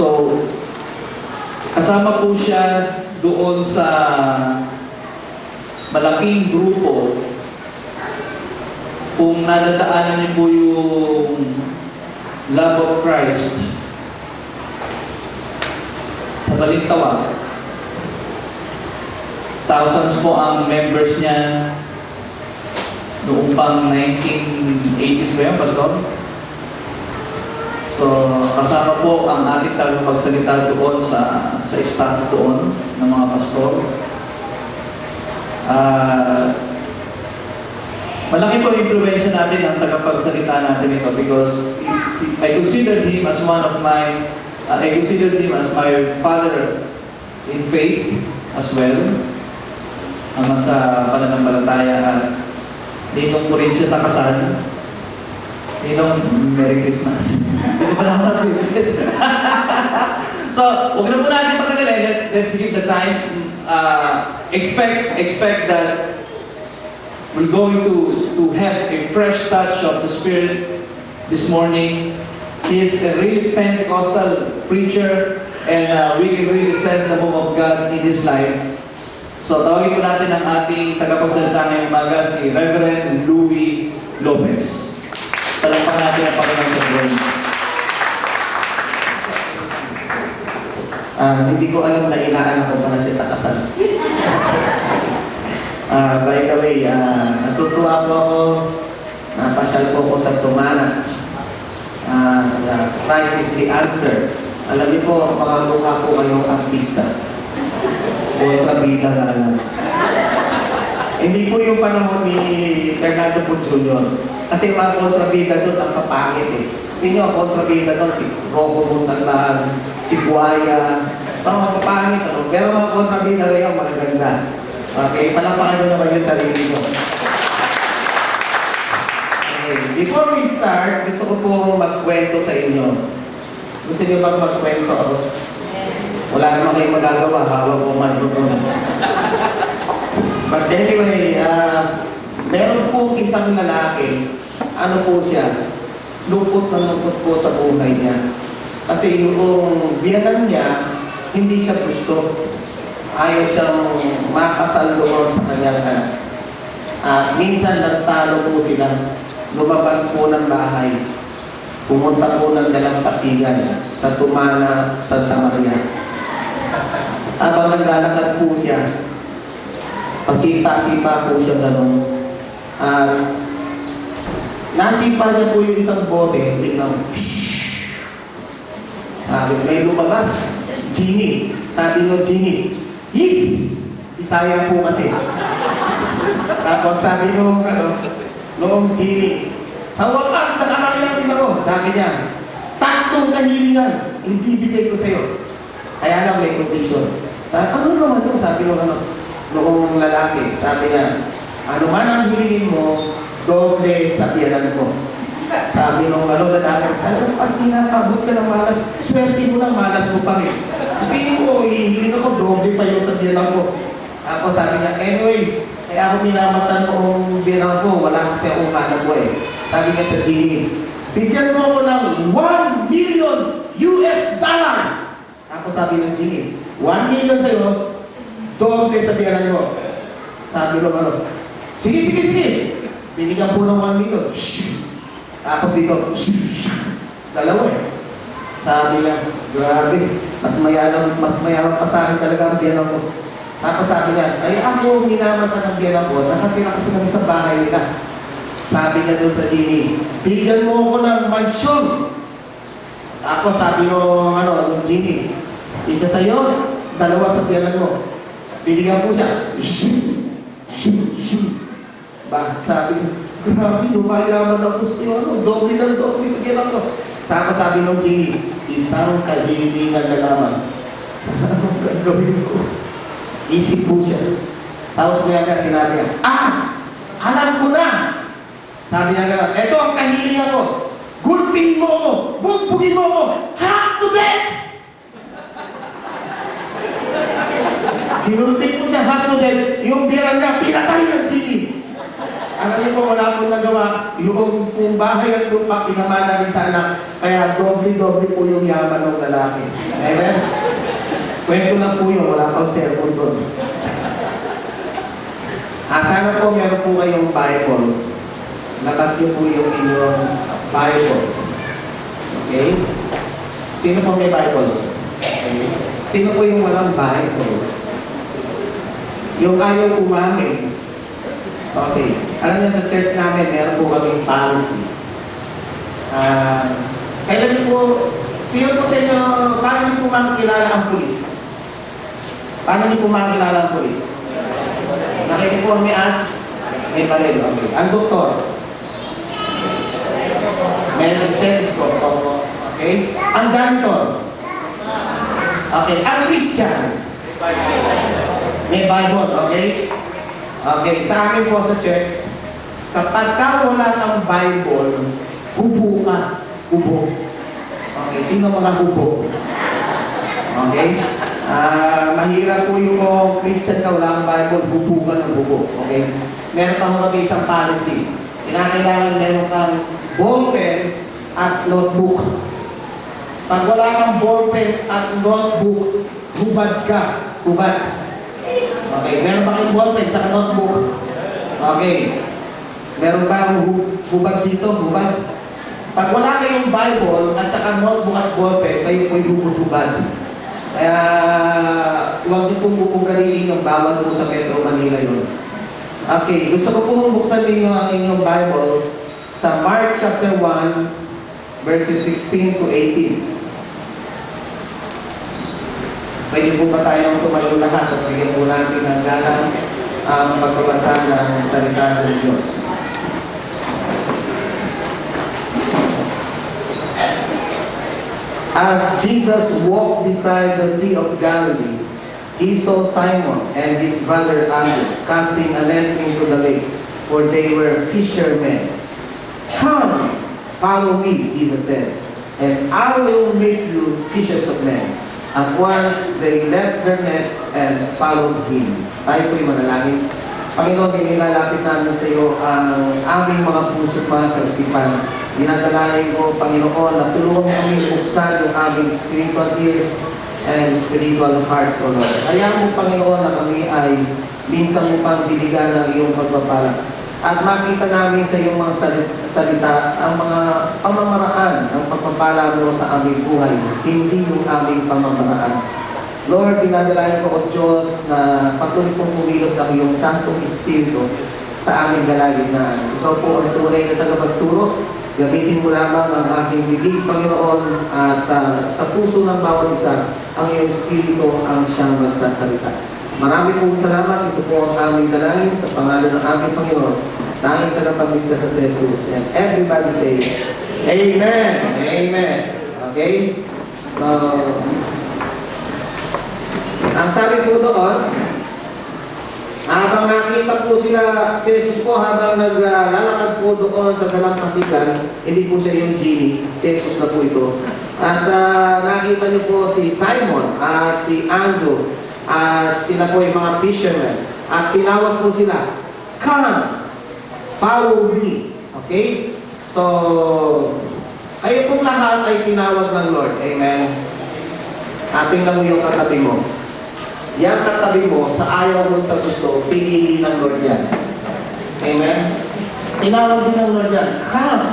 So, kasama po siya doon sa malaking grupo. Kung nadadaanan niyo po yung Love of Christ sa Balintawak, thousands po ang members niya noong pang 1980s ba yun, Pastor? So, kasama po ang ating tagapagsalita doon sa staff doon ng mga pastor. Malaki po yung influensya natin ang tagapagsalita natin ito because I consider him as one of my, I consider him as my father in faith as well. Ama sa pananampalataya at ninong ko rin siya sa kasal. Ninong, Merry Christmas. Hindi ko pa naman So, huwag na po natin pagkagalay. Let's give the time. Expect that we're going to have a fresh touch of the Spirit this morning. He is a really Pentecostal preacher and we can really sense the move of God in his life. So, tawagin po natin ang ating tagapagsalita ngayong umaga, si Reverend Louie Lopez. Palakpakan natin ang Panginoon sa Lord. Hindi ko alam na inaanak ko pala siya sa kasal. By the way, natutuwa po ako, napasyal po ako sa Tumana. Christ is the answer. Alam niyo po, pangamukha po kayong artista. Kontrabida na alam. Hindi po yung panahon ni Fernando Po Jr. Kasi mga kontrabida doon ang kapangit eh. Hindi nyo ang kontrabida doon, si Rocco Montalban, si Buaya, mga kapangit ano. Pero mga kontrabida ngayon, magaganda. Okay, palapakan nyo naman yung sarili ko. Okay, before we start, gusto ko po magkwento sa inyo. Gusto nyo bang magkwento ako? Wala naman kayong magagawa, hawak ko microphone. But anyway, meron po isang lalaki, ano po siya, lupot na lupot po sa buhay niya. Kasi yung biyanan niya, hindi siya gusto. Ayaw siyang makasal doon sa kanyang anak. Minsan nagtalo po sila, lumabas po ng bahay, pumunta po ng dalampasigan sa Tumana, Santa Maria. Habang naglalakad po siya, pasipa-sipa po siya gano'n. Nasipa niya po yung isang bote, tingnan. May lumabas, Genie. Sabi ng Genie, Isaya po kasi. Tapos sabi noong Genie, sa wakas, nakakalilang din ako. Sabi niya, taktong kahilingan, ibibigay ko sa'yo. Kaya lang may condition. Sabi, ano naman ito? Sabi noong lalaki, sabi niya, ano man ang hilingin mo, doble sa biyanan ko. Sabi nung lalaki, pag tinakabot ka ng malas, swerte mo ng malas mo pa rin. Hindi ko, hihiling ako, doble pa yung sa biyanan ko. Ako sabi niya, anyway, kaya ako minamatan ko ang biyanan ko, wala kasi akong hanap ko eh. Sabi niya sa Genie, bigyan mo ako ng $1 million. Ako sabi ng Genie, 1 million sa'yo, doble sa biyanan mo. Sabi ko, sige. Binigyan po ng 1 million. Tapos dito, dalawa eh. Sabi niya, grabe, mas mayaman pa sa akin talaga ang biyanan ko. Tapos sabi niya, ay ako minamatan ng biyanan ko, nakatira kasi kami sa bahay nila. Sabi niya doon sa Genie, bigyan mo ako ng mansyon. Tapos sabi ng Genie, isa sa'yo, dalawa sa biyanan mo. Binigyan po siya. Sabi ko, grabe, lumayaman ang gusto doble sa biyanan ko. Tapos sabi ng Genie, isang kahilingan na naman. Anong gagawin ko? Isip po siya. Tapos niya sinabi niya, alam ko na! Sabi niya, eto ang kahilingan ko. Gulpin mo ako! Bugbugin mo ako! Hack to death! Ginulpin ko siya, hack to death. Yung biyanan niya, pinatay ng Genie. Alam niyo po, wala pong nagawa. Yung kung bahay at lupa, pinamana rin sa anak. Kaya doble-doble po yung yaman ng lalaki. Amen? Kwento lang po yun, wala pang sermon doon. Sana po meron po kayong Bible. Labas niyo po yung inyong Bible. Okay? Sino po may Bible? Okay. Sino po yung walang Bible? Yung ayaw umamin. Okay. Alam niyo sa church namin, meron po kaming policy. Kailan po, sino po sa inyo, paano niyo po makakilala ang pulis? Paano niyo po makakilala ang pulis? Nakikiporme at may baril. Okay. Ang doktor? May stethoscope. Okay. Ang janitor? Okay. Ang Christian? May Bible. Okay. Okay. Sa amin po sa church, kapag ka wala ng Bible, hubo ka. Hubo. Okay. Sino mga hubo? Okay. Mahirap po yung Christian na wala ang Bible, hubo ka ng hubo. Okay. Meron pa mga isang policy. Kinakailangan meron kang ballpen at notebook. Pag wala kang ballpen at notebook, hubad ka. Hubad. Okay. Meron ba kang ballpen sa notebook? Okay. Meron ba ang hubad dito? Hubad. Pag wala kayong Bible at saka notebook at ballpen, kayo po'y hubad. Kaya huwag niyo pong bubugaliin yung bawal po sa Metro Manila yun. Okay, gusto ko pong buksan ninyo ang inyong Bible sa Mark chapter 1, verses 16 to 18. Pwede po ba tayong tumayo lahat at bigyan po natin ng galang ang pagbabasa ng salita ng Diyos. As Jesus walked beside the Sea of Galilee, he saw Simon and his brother Andrew casting a net into the lake, for they were fishermen. "Come, follow me," Jesus said, "and I will make you fishers of men." At once they left their nets and followed him. Tayo po'y manalangin. Panginoon, inilalapit namin sa iyo ang aming mga puso at kaisipan. Dinadalayan ko, Panginoon, na tulungan mo kami buksan yung aming spiritual ears and spiritual hearts, O Lord. Hayaan mo, Panginoon, na kami ay minsan mo pang diligan ng iyong pagpapala. At makita namin sa iyong mga salita ang mga pamamaraan ng pagpapala mo sa aming buhay, hindi yung aming pamamaraan. Lord, dinadalayan ko, O Diyos, na patuloy kong kumilos ang iyong Santong Espiritu sa aming dalagitnaan. Ikaw po ang tunay na tagapagturo. Gamitin mo lamang ang aking bibig, Panginoon, at sa puso ng bawat isa, ang iyong Espiritu ang siyang magsasalita. Marami pong salamat. Ito po ang aming dalangin sa pangalan ng aming Panginoon, tanging tagapagligtas sa Jesus. And everybody say, Amen! Amen! Okay? So, ang sabi po doon, habang nakita po sila, si Jesus po habang naglalakad po doon sa dalampasigan, hindi po siya yung genie, si Jesus na po ito. At nakita niyo po si Simon at si Andrew, at sila po yung mga fishermen. At tinawag po sila, "Come, follow me." Okay? So, kayo pong lahat ay tinawag ng Lord. Amen? Tingnan mo yung katabi mo. Yan katabi mo, sa ayaw mo sa gusto, pinili ng Lord yan. Amen? Tinawag din ng Lord yan. Come!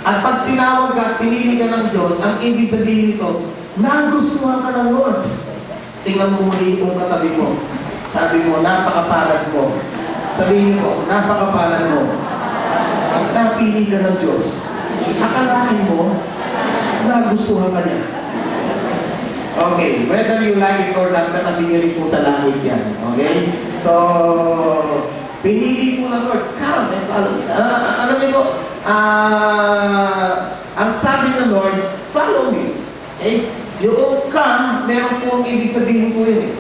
At pag tinawag ka, pinili ka ng Diyos, ang ibig sabihin nito, nagustuhan ka ng Lord. Tingnan mo muli itong katabi mo. Sabi mo, napakapalad mo. Sabihin mo, napakapalad mo. Napili ka ng Diyos. Akalain mo, nagustuhan ka niya. Okay, whether you like it or not, katabi niyo rin po sa langit yan. Okay? So, pinili po ng Lord, come and follow me. Alam niyo, ang sabi ng Lord, follow me. Okay? Yung come, meron po ang ibig sabihin po yun.